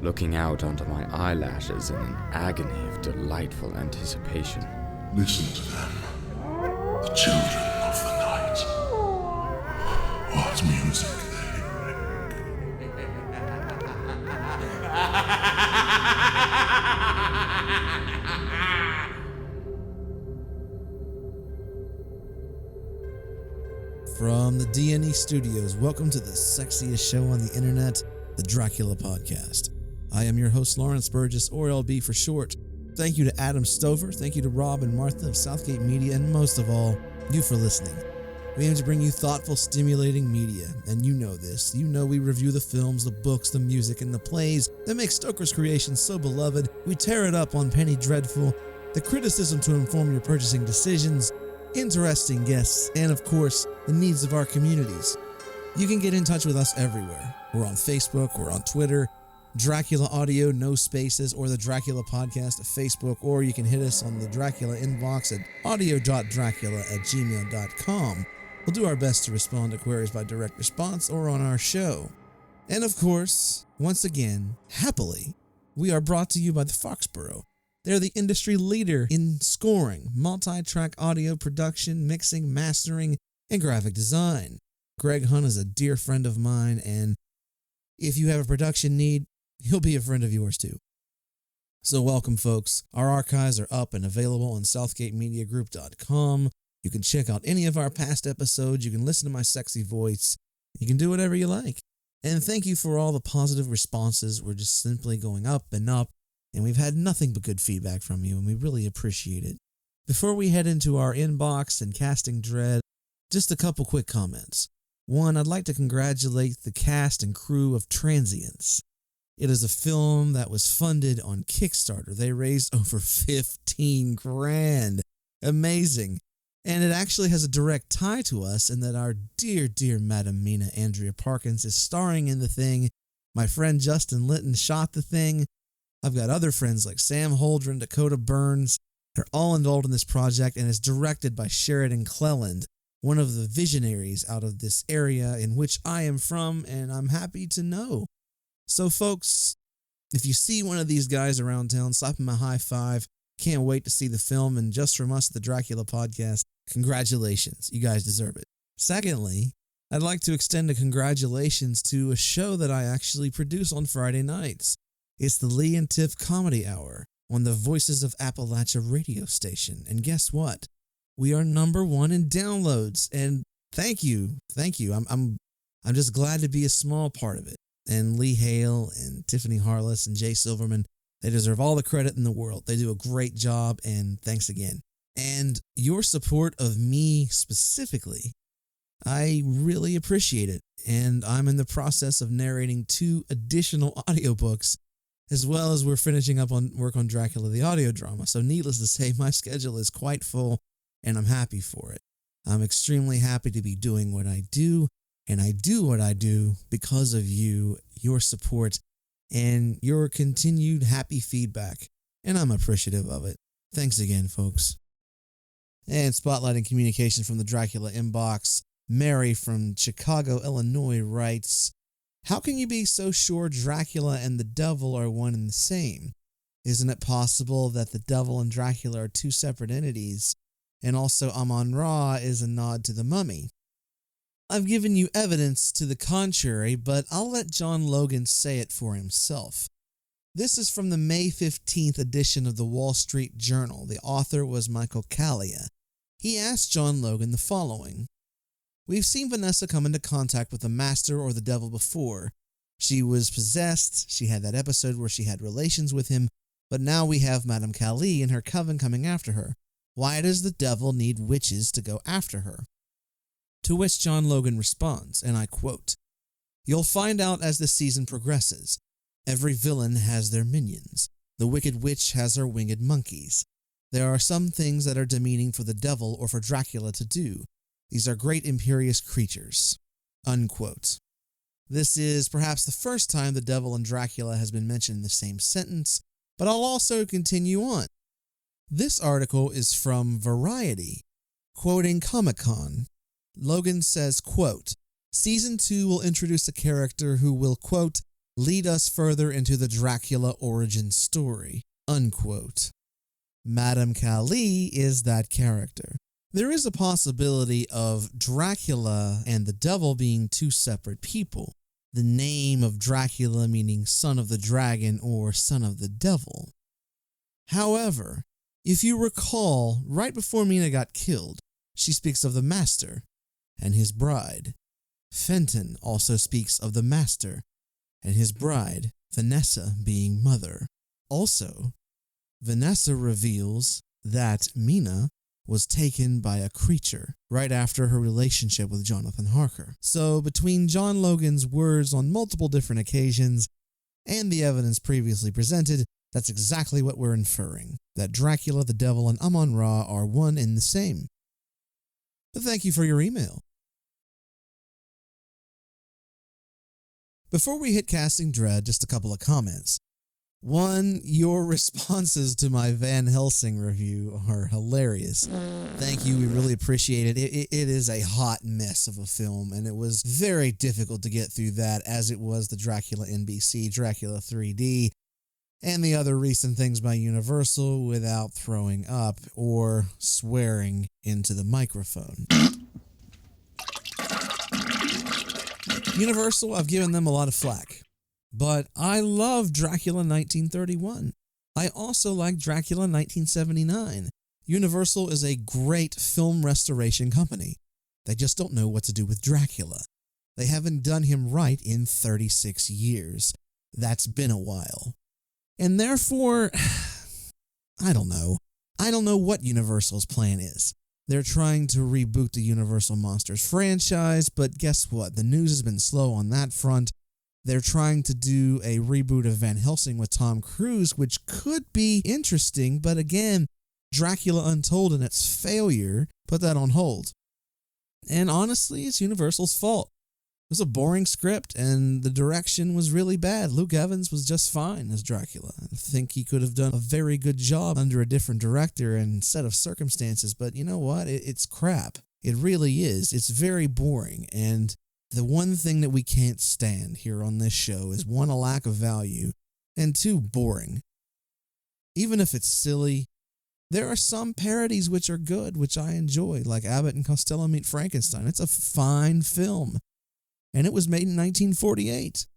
looking out onto my eyelashes in an agony of delightful anticipation. Listen to them, the children of the night. What music they make. From the D&E Studios, welcome to the sexiest show on the internet, the Dracula Podcast. I am your host, Lawrence Burgess, or LB for short. Thank you to Adam Stover, thank you to Rob and Martha of Southgate Media, and most of all, you for listening. We aim to bring you thoughtful, stimulating media, and you know this. You know we review the films, the books, the music, and the plays that make Stoker's creations so beloved. We tear it up on Penny Dreadful, the criticism to inform your purchasing decisions, interesting guests, and of course, the needs of our communities. You can get in touch with us everywhere. We're on Facebook, we're on Twitter, Dracula Audio, no spaces, or the Dracula Podcast at Facebook, or you can hit us on the Dracula inbox at audio.dracula@gmail.com. We'll do our best to respond to queries by direct response or on our show. And of course, once again, happily, we are brought to you by the Foxborough. They're the industry leader in scoring, multi-track audio production, mixing, mastering, and graphic design. Greg Hunt is a dear friend of mine, and if you have a production need, he'll be a friend of yours too. So welcome, folks. Our archives are up and available on southgatemediagroup.com. You can check out any of our past episodes. You can listen to my sexy voice. You can do whatever you like. And thank you for all the positive responses. We're just simply going up and up, and we've had nothing but good feedback from you, and we really appreciate it. Before we head into our inbox and casting dread, just a couple quick comments. One, I'd like to congratulate the cast and crew of Transients. It is a film that was funded on Kickstarter. They raised over 15 grand. Amazing. And it actually has a direct tie to us in that our dear, dear Madam Mina Andrea Parkins is starring in the thing. My friend Justin Linton shot the thing. I've got other friends like Sam Holdren, Dakota Burns. They're all involved in this project, and it's directed by Sheridan Cleland, one of the visionaries out of this area in which I am from, and I'm happy to know. So folks, if you see one of these guys around town, slap them a high five. Can't wait to see the film, and just from us, the Dracula Podcast, congratulations. You guys deserve it. Secondly, I'd like to extend a congratulations to a show that I actually produce on Friday nights. It's the Lee and Tiff Comedy Hour on the Voices of Appalachia radio station. And guess what? We are #1 in downloads, and thank you. I'm just glad to be a small part of it. And Lee Hale and Tiffany Harless and Jay Silverman, they deserve all the credit in the world. They do a great job, and thanks again. And your support of me specifically, I really appreciate it. And I'm in the process of narrating 2 additional audiobooks, as well as we're finishing up on work on Dracula the audio drama. So needless to say, my schedule is quite full, and I'm happy for it. I'm extremely happy to be doing what I do, and I do what I do because of you, your support, and your continued happy feedback, and I'm appreciative of it. Thanks again, folks. And spotlighting communication from the Dracula inbox, Mary from Chicago, Illinois writes, "How can you be so sure Dracula and the devil are one and the same? Isn't it possible that the devil and Dracula are 2 separate entities? And also Amon-Ra is a nod to the mummy. I've given you evidence to the contrary, but I'll let John Logan say it for himself. This is from the May 15th edition of the Wall Street Journal. The author was Michael Callia. He asked John Logan the following. We've seen Vanessa come into contact with the master or the devil before. She was possessed, she had that episode where she had relations with him, but now we have Madame Callie and her coven coming after her. Why does the devil need witches to go after her?" To which John Logan responds, and I quote, "You'll find out as the season progresses. Every villain has their minions. The Wicked Witch has her winged monkeys. There are some things that are demeaning for the devil or for Dracula to do. These are great imperious creatures." Unquote. This is perhaps the first time the devil and Dracula has been mentioned in the same sentence, but I'll also continue on. This article is from Variety, quoting Comic-Con. Logan says, quote, "Season 2 will introduce a character who will, quote, lead us further into the Dracula origin story, unquote. Madame Kali is that character. There is a possibility of Dracula and the devil being two separate people. The name of Dracula meaning son of the dragon or son of the devil. However, if you recall, right before Mina got killed, she speaks of the master and his bride. Fenton also speaks of the master and his bride, Vanessa, being mother. Also, Vanessa reveals that Mina was taken by a creature right after her relationship with Jonathan Harker. So between John Logan's words on multiple different occasions and the evidence previously presented, that's exactly what we're inferring, that Dracula, the devil, and Amon-Ra are one and the same. But thank you for your email. Before we hit Casting Dread, just a couple of comments. One, your responses to my Van Helsing review are hilarious. Thank you, we really appreciate it. It is a hot mess of a film, and it was very difficult to get through that, as it was the Dracula NBC, Dracula 3D, and the other recent things by Universal without throwing up or swearing into the microphone. Universal, I've given them a lot of flack. But I love Dracula 1931. I also like Dracula 1979. Universal is a great film restoration company. They just don't know what to do with Dracula. They haven't done him right in 36 years. That's been a while. And therefore, I don't know. I don't know what Universal's plan is. They're trying to reboot the Universal Monsters franchise, but guess what? The news has been slow on that front. They're trying to do a reboot of Van Helsing with Tom Cruise, which could be interesting, but again, Dracula Untold and its failure put that on hold. And honestly, it's Universal's fault. It was a boring script, and the direction was really bad. Luke Evans was just fine as Dracula. I think he could have done a very good job under a different director and set of circumstances, but you know what? It's crap. It really is. It's very boring, and the one thing that we can't stand here on this show is, one, a lack of value, and two, boring. Even if it's silly, there are some parodies which are good, which I enjoy, like Abbott and Costello Meet Frankenstein. It's a fine film, and it was made in 1948.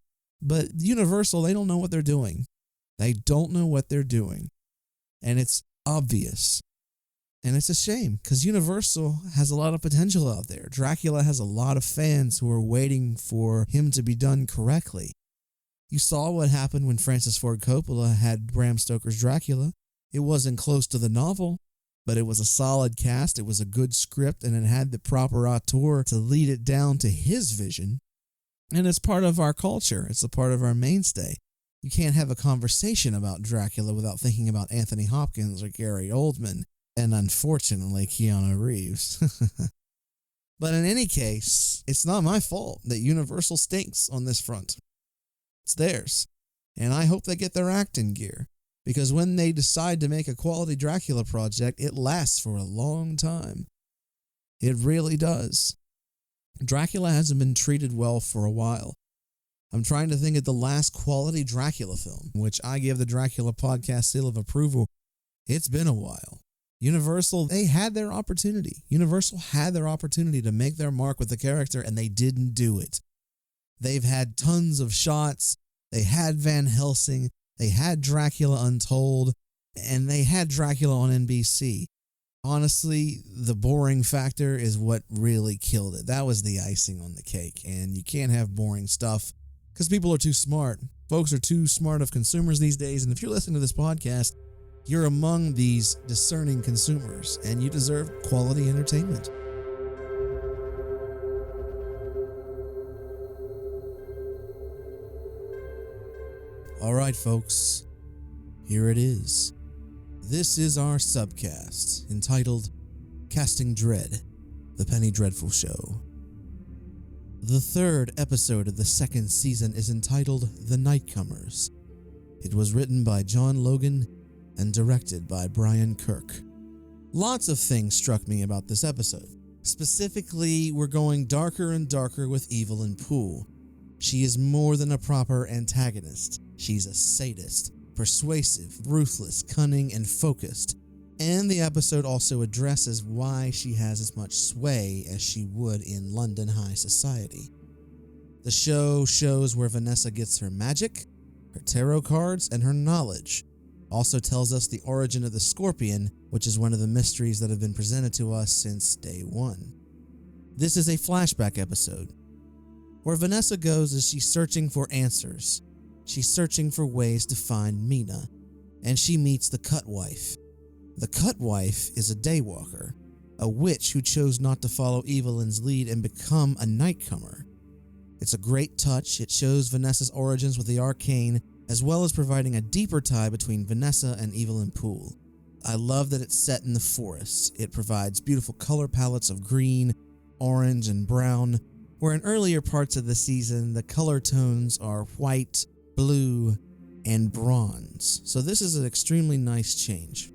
But Universal, they don't know what they're doing. They don't know what they're doing, and it's obvious. And it's a shame, because Universal has a lot of potential out there. Dracula has a lot of fans who are waiting for him to be done correctly. You saw what happened when Francis Ford Coppola had Bram Stoker's Dracula. It wasn't close to the novel, but it was a solid cast, it was a good script, and it had the proper auteur to lead it down to his vision. And it's part of our culture. It's a part of our mainstay. You can't have a conversation about Dracula without thinking about Anthony Hopkins or Gary Oldman. And unfortunately, Keanu Reeves. But in any case, it's not my fault that Universal stinks on this front. It's theirs. And I hope they get their act in gear. Because when they decide to make a quality Dracula project, it lasts for a long time. It really does. Dracula hasn't been treated well for a while. I'm trying to think of the last quality Dracula film, which I give the Dracula podcast seal of approval. It's been a while. Universal, they had their opportunity. Universal had their opportunity to make their mark with the character, and they didn't do it. They've had tons of shots. They had Van Helsing. They had Dracula Untold. And they had Dracula on NBC. Honestly, the boring factor is what really killed it. That was the icing on the cake. And you can't have boring stuff because people are too smart. Folks are too smart of consumers these days. And if you're listening to this podcast, you're among these discerning consumers, and you deserve quality entertainment. All right, folks, here it is. This is our subcast, entitled Casting Dread, The Penny Dreadful Show. The third episode of the second season is entitled The Nightcomers. It was written by John Logan and directed by Brian Kirk. Lots of things struck me about this episode. Specifically, we're going darker and darker with Evil and Poole. She is more than a proper antagonist. She's a sadist, persuasive, ruthless, cunning, and focused. And the episode also addresses why she has as much sway as she would in London high society. The show shows where Vanessa gets her magic, her tarot cards, and her knowledge. Also tells us the origin of the Scorpion, which is one of the mysteries that have been presented to us since day one. This is a flashback episode. Where Vanessa goes is she's searching for answers. She's searching for ways to find Mina, and she meets the Cutwife. The Cutwife is a daywalker, a witch who chose not to follow Evelyn's lead and become a Nightcomer. It's a great touch. It shows Vanessa's origins with the arcane, as well as providing a deeper tie between Vanessa and Evelyn Poole. I love that it's set in the forest. It provides beautiful color palettes of green, orange, and brown, where in earlier parts of the season, the color tones are white, blue, and bronze. So this is an extremely nice change.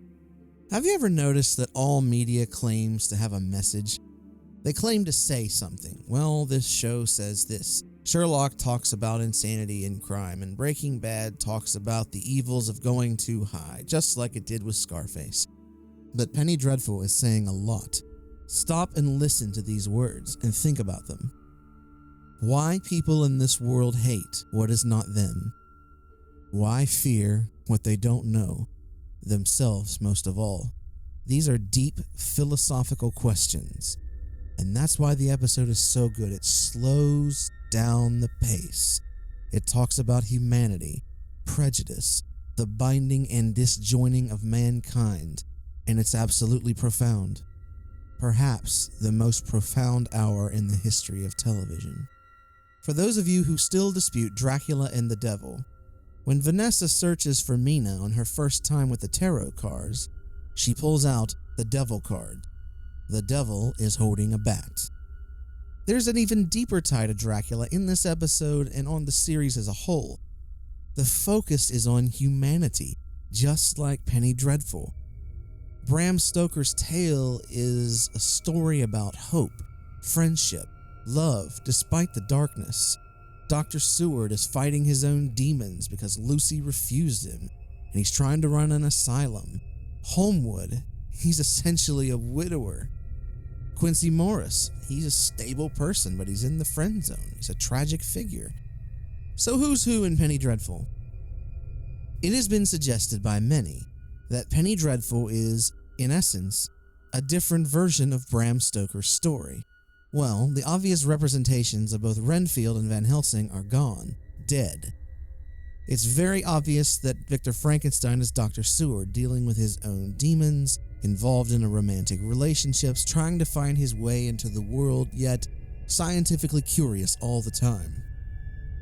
Have you ever noticed that all media claims to have a message? They claim to say something. Well, this show says this. Sherlock talks about insanity and crime, and Breaking Bad talks about the evils of going too high, just like it did with Scarface. But Penny Dreadful is saying a lot. Stop and listen to these words and think about them. Why people in this world hate what is not them. Why fear what they don't know, themselves most of all. These are deep philosophical questions, and that's why the episode is so good. It slows down the pace. It talks about humanity, prejudice, the binding and disjoining of mankind, and it's absolutely profound. Perhaps the most profound hour in the history of television. For those of you who still dispute Dracula and the devil, when Vanessa searches for Mina on her first time with the tarot cards, she pulls out the devil card. The devil is holding a bat. There's an even deeper tie to Dracula in this episode and on the series as a whole. The focus is on humanity, just like Penny Dreadful. Bram Stoker's tale is a story about hope, friendship, love, despite the darkness. Dr. Seward is fighting his own demons because Lucy refused him, and he's trying to run an asylum. Holmwood, he's essentially a widower. Quincy Morris, he's a stable person, but he's in the friend zone. He's a tragic figure. So who's who in Penny Dreadful? It has been suggested by many that Penny Dreadful is, in essence, a different version of Bram Stoker's story. Well, the obvious representations of both Renfield and Van Helsing are gone, dead. It's very obvious that Victor Frankenstein is Dr. Seward, dealing with his own demons, involved in a romantic relationships, trying to find his way into the world, yet scientifically curious all the time.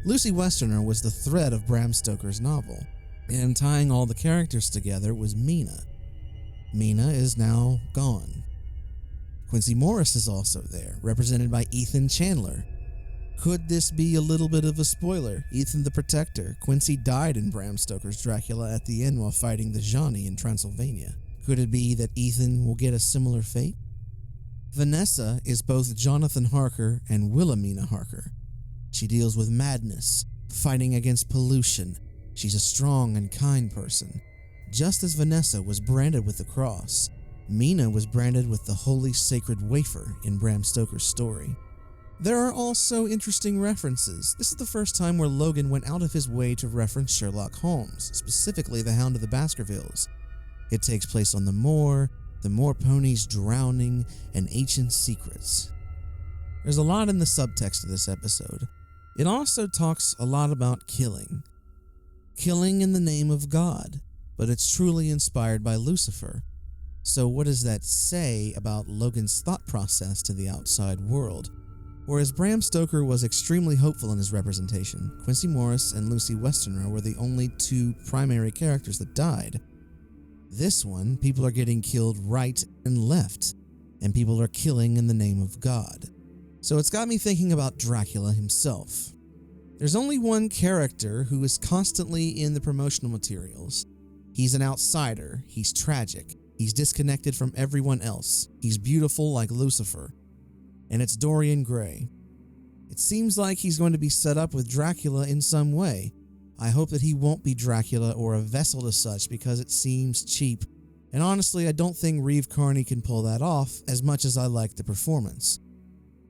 Lucy Westerner was the thread of Bram Stoker's novel, and tying all the characters together was Mina. Mina is now gone. Quincy Morris is also there, represented by Ethan Chandler. Could this be a little bit of a spoiler? Ethan the Protector. Quincy died in Bram Stoker's Dracula at the end while fighting the Johnny in Transylvania. Could it be that Ethan will get a similar fate? Vanessa is both Jonathan Harker and Wilhelmina Harker. She deals with madness, fighting against pollution. She's a strong and kind person. Just as Vanessa was branded with the cross, Mina was branded with the holy sacred wafer in Bram Stoker's story. There are also interesting references. This is the first time where Logan went out of his way to reference Sherlock Holmes, specifically the Hound of the Baskervilles. It takes place on the moor ponies drowning, and ancient secrets. There's a lot in the subtext of this episode. It also talks a lot about killing. Killing in the name of God, but it's truly inspired by Lucifer. So what does that say about Logan's thought process to the outside world? Whereas Bram Stoker was extremely hopeful in his representation, Quincy Morris and Lucy Westerner were the only two primary characters that died. This one, people are getting killed right and left, and people are killing in the name of God. So it's got me thinking about Dracula himself. There's only one character who is constantly in the promotional materials. He's an outsider, he's tragic, he's disconnected from everyone else, he's beautiful like Lucifer, and it's Dorian Gray. It seems like he's going to be set up with Dracula in some way. I hope that he won't be Dracula or a vessel to such because it seems cheap. And honestly, I don't think Reeve Carney can pull that off as much as I like the performance.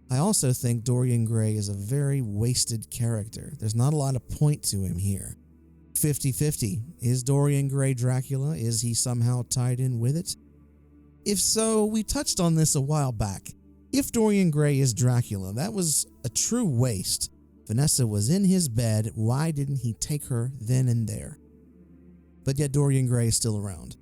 I also think Dorian Gray is a very wasted character. There's not a lot of point to him here. 50-50. Is Dorian Gray Dracula? Is he somehow tied in with it? If so, we touched on this a while back. If Dorian Gray is Dracula, that was a true waste. Vanessa was in his bed. Why didn't he take her then and there? But yet Dorian Gray is still around.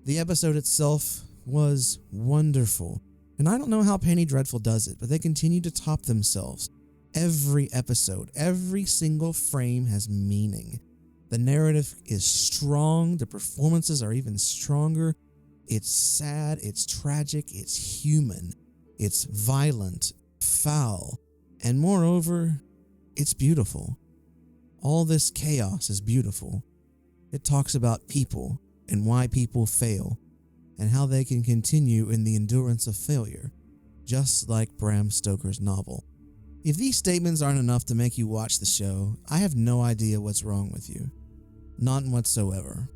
The episode itself was wonderful. And I don't know how Penny Dreadful does it, but they continue to top themselves. Every episode, every single frame has meaning. The narrative is strong. The performances are even stronger. It's sad, it's tragic, it's human. It's violent, foul, and moreover, it's beautiful. All this chaos is beautiful. It talks about people and why people fail, and how they can continue in the endurance of failure, just like Bram Stoker's novel. If these statements aren't enough to make you watch the show, I have no idea what's wrong with you. None whatsoever.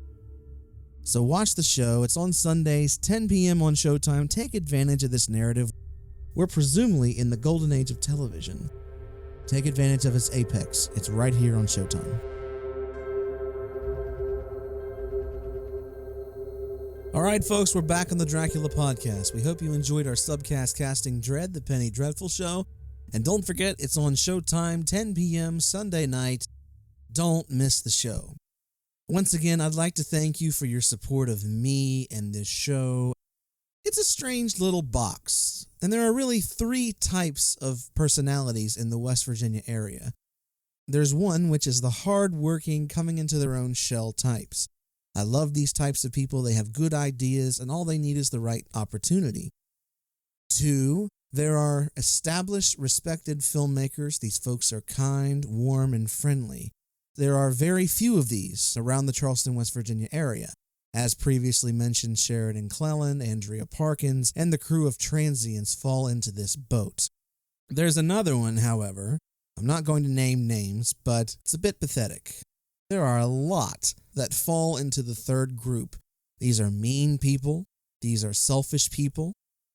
So watch the show. It's on Sundays, 10 p.m. on Showtime. Take advantage of this narrative. We're presumably in the golden age of television. Take advantage of its apex. It's right here on Showtime. All right, folks, we're back on the Dracula podcast. We hope you enjoyed our subcast casting Dread, the Penny Dreadful show. And don't forget, it's on Showtime, 10 p.m. Sunday night. Don't miss the show. Once again, I'd like to thank you for your support of me and this show. It's a strange little box, and there are really 3 types of personalities in the West Virginia area. There's one, which is the hard-working, coming into their own shell types. I love these types of people. They have good ideas, and all they need is the right opportunity. 2, there are established, respected filmmakers. These folks are kind, warm, and friendly. There are very few of these around the Charleston, West Virginia area. As previously mentioned, Sheridan Cleland, Andrea Parkins, and the crew of transients fall into this boat. There's another one, however. I'm not going to name names, but it's a bit pathetic. There are a lot that fall into the third group. These are mean people. These are selfish people.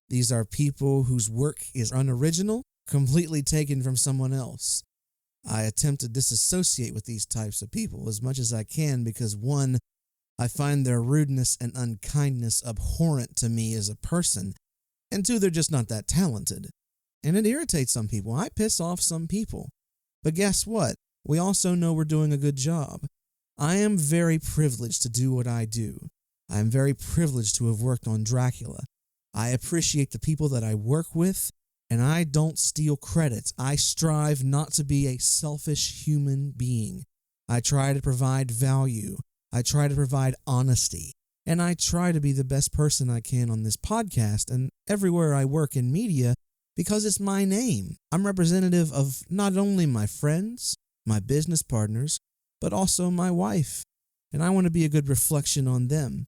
These are people whose work is unoriginal, completely taken from someone else. I attempt to disassociate with these types of people as much as I can because 1, I find their rudeness and unkindness abhorrent to me as a person, and 2, they're just not that talented. And it irritates some people. I piss off some people. But guess what? We also know we're doing a good job. I am very privileged to do what I do. I am very privileged to have worked on Dracula. I appreciate the people that I work with, and I don't steal credit. I strive not to be a selfish human being. I try to provide value. I try to provide honesty. And I try to be the best person I can on this podcast and everywhere I work in media because it's my name. I'm representative of not only my friends, my business partners, but also my wife. And I want to be a good reflection on them.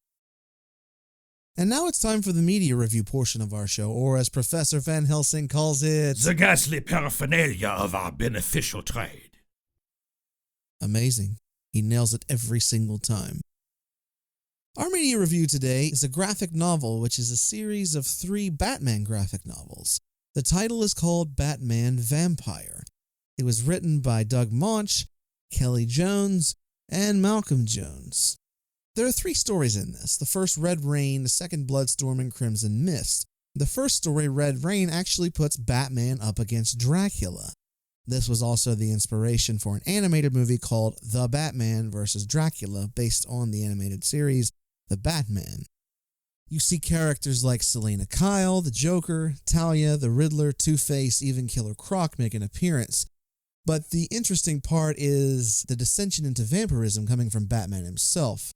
And now it's time for the media review portion of our show, or as Professor Van Helsing calls it, the ghastly paraphernalia of our beneficial trade. Amazing. He nails it every single time. Our media review today is a graphic novel, which is a series of 3 Batman graphic novels. The title is called Batman Vampire. It was written by Doug Monch, Kelly Jones, and Malcolm Jones. There are 3 stories in this. The first, Red Rain, the second, Bloodstorm, and Crimson Mist. The first story, Red Rain, actually puts Batman up against Dracula. This was also the inspiration for an animated movie called The Batman vs. Dracula, based on the animated series The Batman. You see characters like Selena Kyle, the Joker, Talia, the Riddler, Two-Face, even Killer Croc make an appearance. But the interesting part is the dissension into vampirism coming from Batman himself.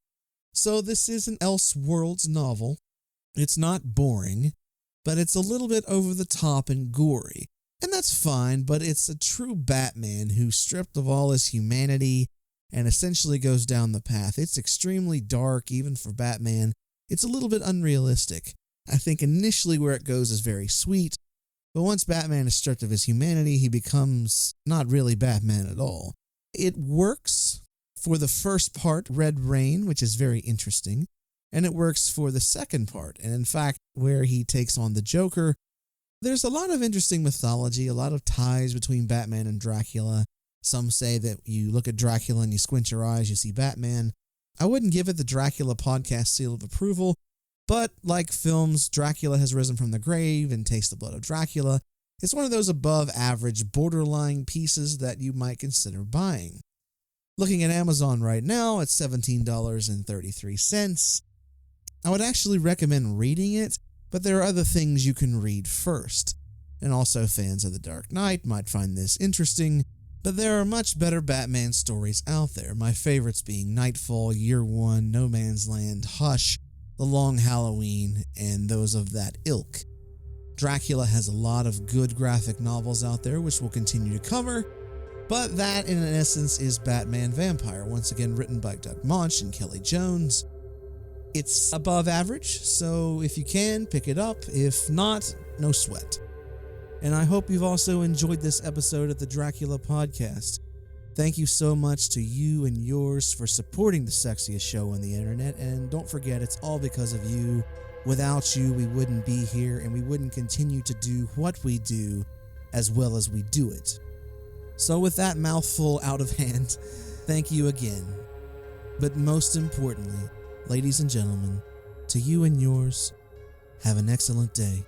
So this is an Elseworlds novel. It's not boring, but it's a little bit over the top and gory. And that's fine, but it's a true Batman who's stripped of all his humanity and essentially goes down the path. It's extremely dark, even for Batman. It's a little bit unrealistic. I think initially where it goes is very sweet, But once Batman is stripped of his humanity, he becomes not really Batman at all. It works for the first part, Red Rain, which is very interesting, and it works for the second part, and in fact, where he takes on the Joker. There's a lot of interesting mythology, a lot of ties between Batman and Dracula. Some say that you look at Dracula and you squint your eyes, you see Batman. I wouldn't give it the Dracula podcast seal of approval, but like films, Dracula has risen from the grave and Taste the Blood of Dracula. It's one of those above average borderline pieces that you might consider buying. Looking at Amazon right now, it's $17.33. I would actually recommend reading it, but there are other things you can read first. And also fans of The Dark Knight might find this interesting, but there are much better Batman stories out there, my favorites being Nightfall, Year One, No Man's Land, Hush, The Long Halloween, and those of that ilk. Dracula has a lot of good graphic novels out there, which we'll continue to cover, but that in essence is Batman Vampire, once again written by Doug Moench and Kelly Jones. It's above average, so if you can, pick it up. If not, no sweat. And I hope you've also enjoyed this episode of the Dracula Podcast. Thank you so much to you and yours for supporting the sexiest show on the internet, and don't forget, it's all because of you. Without you, we wouldn't be here, and we wouldn't continue to do what we do as well as we do it. So with that mouthful out of hand, thank you again. But most importantly, ladies and gentlemen, to you and yours, have an excellent day.